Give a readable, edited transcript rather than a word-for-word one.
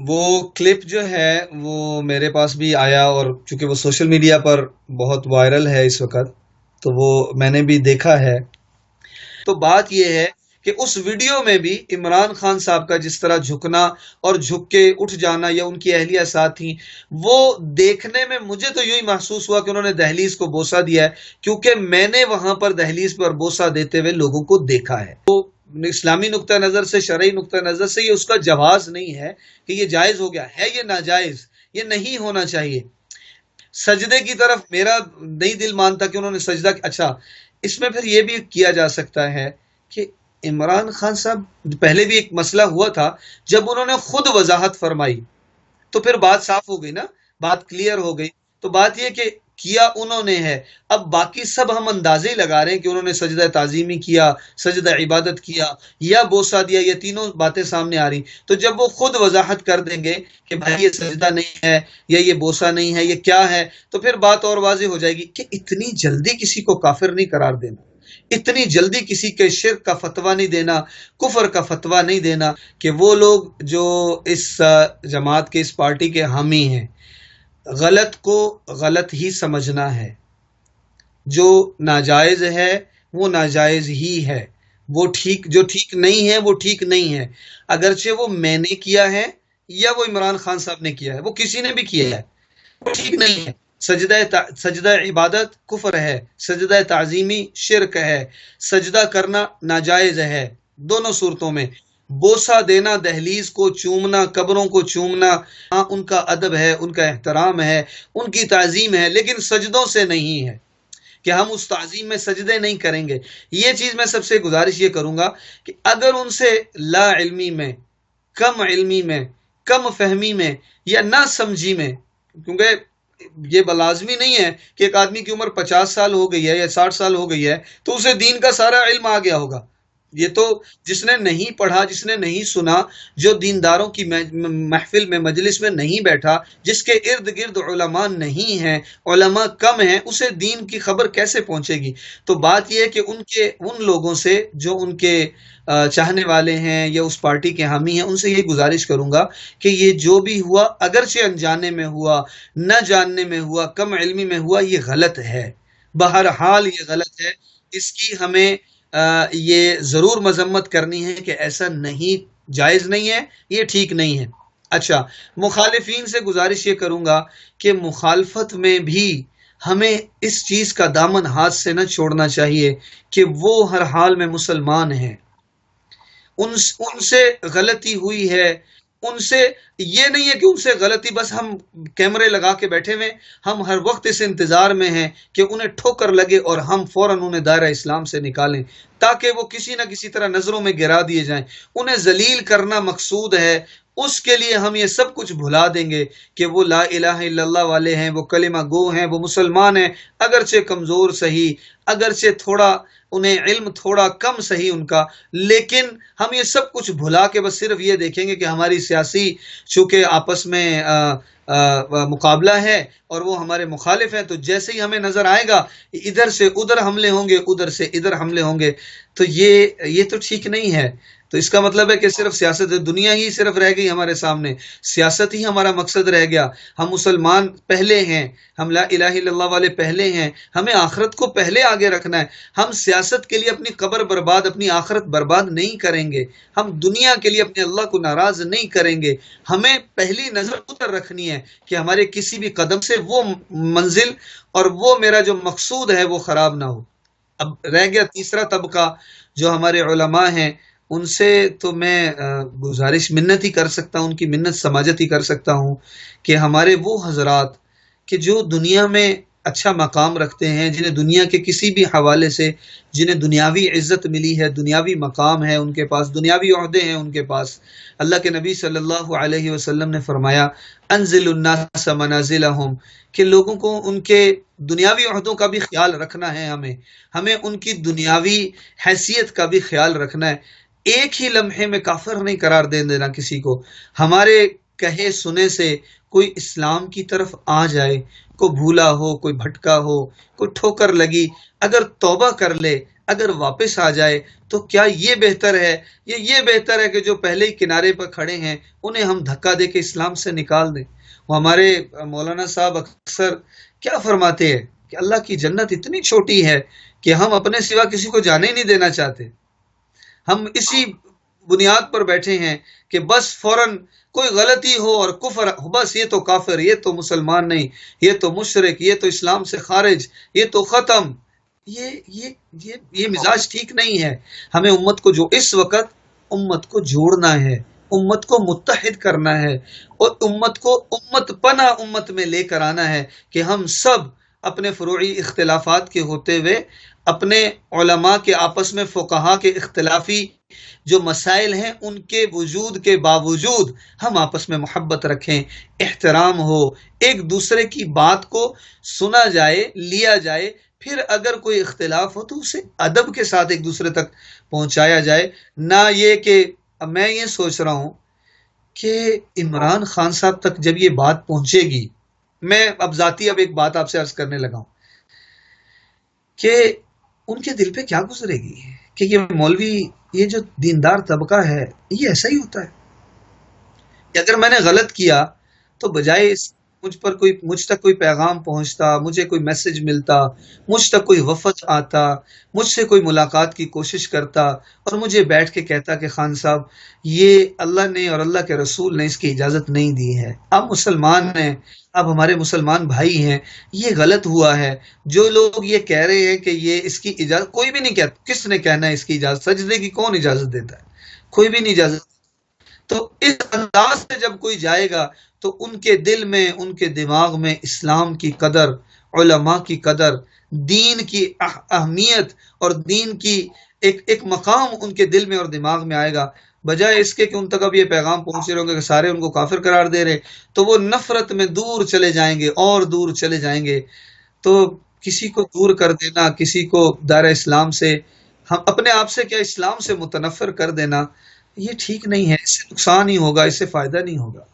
وہ کلپ جو ہے وہ میرے پاس بھی آیا، اور چونکہ وہ سوشل میڈیا پر بہت وائرل ہے اس وقت، تو وہ میں نے بھی دیکھا ہے۔ تو بات یہ ہے کہ اس ویڈیو میں بھی عمران خان صاحب کا جس طرح جھکنا اور جھک کے اٹھ جانا، یا ان کی اہلیہ ساتھ تھیں، وہ دیکھنے میں مجھے تو یوں ہی محسوس ہوا کہ انہوں نے دہلیز کو بوسہ دیا ہے، کیونکہ میں نے وہاں پر دہلیز پر بوسہ دیتے ہوئے لوگوں کو دیکھا ہے۔ تو اسلامی نقطہ نظر سے، شرعی نقطہ نظر سے، یہ اس کا جواز نہیں ہے کہ یہ جائز ہو گیا ہے، یہ ناجائز، یہ نہیں ہونا چاہیے۔ سجدے کی طرف میرا نہیں دل مانتا کہ انہوں نے سجدہ، اچھا اس میں پھر یہ بھی کیا جا سکتا ہے کہ عمران خان صاحب پہلے بھی ایک مسئلہ ہوا تھا، جب انہوں نے خود وضاحت فرمائی تو پھر بات صاف ہو گئی نا، بات کلیئر ہو گئی۔ تو بات یہ کہ کیا انہوں نے ہے، اب باقی سب ہم اندازے ہی لگا رہے ہیں کہ انہوں نے سجدہ تعظیمی کیا، سجدہ عبادت کیا، یا بوسہ دیا، یہ تینوں باتیں سامنے آ رہی۔ تو جب وہ خود وضاحت کر دیں گے کہ بھائی یہ سجدہ نہیں ہے، یا یہ بوسہ نہیں ہے، یہ کیا ہے، تو پھر بات اور واضح ہو جائے گی کہ اتنی جلدی کسی کو کافر نہیں قرار دینا، اتنی جلدی کسی کے شرک کا فتویٰ نہیں دینا، کفر کا فتویٰ نہیں دینا، کہ وہ لوگ جو اس جماعت کے، اس پارٹی کے حامی ہیں، غلط کو غلط ہی سمجھنا ہے، جو ناجائز ہے وہ ناجائز ہی ہے، وہ ٹھیک، جو ٹھیک نہیں ہے وہ ٹھیک نہیں ہے، اگرچہ وہ میں نے کیا ہے یا وہ عمران خان صاحب نے کیا ہے، وہ کسی نے بھی کیا ہے، وہ ٹھیک نہیں ہے۔ سجدہ عبادت کفر ہے، سجدہ تعظیمی شرک ہے، سجدہ کرنا ناجائز ہے دونوں صورتوں میں۔ بوسہ دینا، دہلیز کو چومنا، قبروں کو چومنا، ہاں ان کا ادب ہے، ان کا احترام ہے، ان کی تعظیم ہے، لیکن سجدوں سے نہیں ہے کہ ہم اس تعظیم میں سجدے نہیں کریں گے۔ یہ چیز میں سب سے گزارش یہ کروں گا کہ اگر ان سے لا علمی میں، کم علمی میں، کم فہمی میں، یا نہ سمجھی میں، کیونکہ یہ بلازمی نہیں ہے کہ ایک آدمی کی عمر 50 سال ہو گئی ہے یا 60 سال ہو گئی ہے تو اسے دین کا سارا علم آ گیا ہوگا۔ یہ تو جس نے نہیں پڑھا، جس نے نہیں سنا، جو دینداروں کی محفل میں، مجلس میں نہیں بیٹھا، جس کے ارد گرد علماء نہیں ہیں، علماء کم ہیں، اسے دین کی خبر کیسے پہنچے گی؟ تو بات یہ ہے کہ ان لوگوں سے جو ان کے چاہنے والے ہیں یا اس پارٹی کے حامی ہیں، ان سے یہ گزارش کروں گا کہ یہ جو بھی ہوا، اگرچہ انجانے میں ہوا، نہ جاننے میں ہوا، کم علمی میں ہوا، یہ غلط ہے، بہرحال یہ غلط ہے۔ اس کی ہمیں یہ ضرور مذمت کرنی ہے کہ ایسا نہیں، جائز نہیں ہے، یہ ٹھیک نہیں ہے۔ اچھا، مخالفین سے گزارش یہ کروں گا کہ مخالفت میں بھی ہمیں اس چیز کا دامن ہاتھ سے نہ چھوڑنا چاہیے کہ وہ ہر حال میں مسلمان ہیں، ان سے غلطی ہوئی ہے، ان سے یہ نہیں ہے کہ ان سے غلطی بس ہم کیمرے لگا کے بیٹھے ہوئے، ہم ہر وقت اس انتظار میں ہیں کہ انہیں ٹھوکر لگے اور ہم فوراً انہیں دائرہ اسلام سے نکالیں، تاکہ وہ کسی نہ کسی طرح نظروں میں گرا دیے جائیں۔ انہیں ذلیل کرنا مقصود ہے، اس کے لیے ہم یہ سب کچھ بھلا دیں گے کہ وہ لا الہ الا اللہ والے ہیں، وہ کلمہ گو ہیں، وہ مسلمان ہیں، اگرچہ کمزور صحیح، اگرچہ تھوڑا انہیں علم تھوڑا کم صحیح ان کا، لیکن ہم یہ سب کچھ بھلا کے بس صرف یہ دیکھیں گے کہ ہماری سیاسی چونکہ آپس میں مقابلہ ہے اور وہ ہمارے مخالف ہیں، تو جیسے ہی ہمیں نظر آئے گا ادھر سے ادھر حملے ہوں گے، ادھر سے ادھر حملے ہوں گے، تو یہ تو ٹھیک نہیں ہے۔ تو اس کا مطلب ہے کہ صرف سیاست دنیا ہی صرف رہ گئی ہمارے سامنے، سیاست ہی ہمارا مقصد رہ گیا۔ ہم مسلمان پہلے ہیں، ہم لا الہ الا اللہ والے پہلے ہیں، ہمیں آخرت کو پہلے آگے رکھنا ہے۔ ہم سیاست کے لیے اپنی قبر برباد، اپنی آخرت برباد نہیں کریں گے، ہم دنیا کے لیے اپنے اللہ کو ناراض نہیں کریں گے۔ ہمیں پہلی نظر ادھر رکھنی ہے کہ ہمارے کسی بھی قدم سے وہ منزل اور وہ میرا جو مقصود ہے وہ خراب نہ ہو۔ اب رہ گیا تیسرا طبقہ جو ہمارے علماء ہیں، ان سے تو میں گزارش منت ہی کر سکتا ہوں، ان کی منت سماجت ہی کر سکتا ہوں کہ ہمارے وہ حضرات کہ جو دنیا میں اچھا مقام رکھتے ہیں، جنہیں دنیا کے کسی بھی حوالے سے، جنہیں دنیاوی عزت ملی ہے، دنیاوی مقام ہے ان کے پاس، دنیاوی عہدے ہیں ان کے پاس۔ اللہ کے نبی صلی اللہ علیہ وسلم نے فرمایا انزل الناس منازلہم، کہ لوگوں کو ان کے دنیاوی عہدوں کا بھی خیال رکھنا ہے، ہمیں ان کی دنیاوی حیثیت کا بھی خیال رکھنا ہے۔ ایک ہی لمحے میں کافر نہیں قرار دے دینا کسی کو۔ ہمارے کہے سنے سے کوئی اسلام کی طرف آ جائے، کوئی بھولا ہو، کوئی بھٹکا ہو، کوئی ٹھوکر لگی، اگر توبہ کر لے، اگر واپس آ جائے تو کیا یہ بہتر ہے، یہ بہتر ہے کہ جو پہلے ہی کنارے پر کھڑے ہیں انہیں ہم دھکا دے کے اسلام سے نکال دیں؟ وہ ہمارے مولانا صاحب اکثر کیا فرماتے ہیں کہ اللہ کی جنت اتنی چھوٹی ہے کہ ہم اپنے سوا کسی کو جانے ہی نہیں دینا چاہتے. ہم اسی بنیاد پر بیٹھے ہیں کہ بس فوراً کوئی غلطی ہو اور کفر، بس یہ تو کافر، یہ تو مسلمان نہیں، یہ تو مشرک، یہ تو اسلام سے خارج، یہ تو ختم. یہ یہ یہ مزاج ٹھیک نہیں ہے. ہمیں امت کو جو اس وقت امت کو جوڑنا ہے، امت کو متحد کرنا ہے، اور امت کو امت پنا امت میں لے کر آنا ہے کہ ہم سب اپنے فروعی اختلافات کے ہوتے ہوئے اپنے علماء کے آپس میں فقہا کے اختلافی جو مسائل ہیں ان کے وجود کے باوجود ہم آپس میں محبت رکھیں، احترام ہو، ایک دوسرے کی بات کو سنا جائے، لیا جائے، پھر اگر کوئی اختلاف ہو تو اسے ادب کے ساتھ ایک دوسرے تک پہنچایا جائے. نہ یہ کہ میں یہ سوچ رہا ہوں کہ عمران خان صاحب تک جب یہ بات پہنچے گی، میں اب ذاتی ایک بات آپ سے عرض کرنے لگا ہوں کہ ان کے دل پہ کیا گزرے گی کہ یہ مولوی، یہ جو دیندار طبقہ ہے، یہ ایسا ہی ہوتا ہے کہ اگر میں نے غلط کیا تو بجائے مجھ تک کوئی پیغام پہنچتا، مجھے کوئی میسج ملتا، مجھ تک کوئی وفد آتا، مجھ سے کوئی ملاقات کی کوشش کرتا اور مجھے بیٹھ کے کہتا کہ خان صاحب یہ اللہ نے اور اللہ کے رسول نے اس کی اجازت نہیں دی ہے، آپ مسلمان ہیں، آپ ہمارے مسلمان بھائی ہیں، یہ غلط ہوا ہے. جو لوگ یہ کہہ رہے ہیں کہ یہ اس کی اجازت، کوئی بھی نہیں کہتا، کس نے کہنا ہے اس کی اجازت؟ سجدے کی کون اجازت دیتا ہے؟ کوئی بھی نہیں اجازت. تو اس انداز سے جب کوئی جائے گا تو ان کے دل میں، ان کے دماغ میں اسلام کی قدر، علماء کی قدر، دین کی اہمیت اور دین کی ایک مقام ان کے دل میں اور دماغ میں آئے گا. بجائے اس کے کہ ان تک اب یہ پیغام پہنچ رہے ہوں گے کہ سارے ان کو کافر قرار دے رہے، تو وہ نفرت میں دور چلے جائیں گے اور دور چلے جائیں گے. تو کسی کو دور کر دینا، کسی کو دائرہ اسلام سے، ہم اپنے آپ سے کیا اسلام سے متنفر کر دینا، یہ ٹھیک نہیں ہے. اس سے نقصان ہی ہوگا، اس سے فائدہ نہیں ہوگا.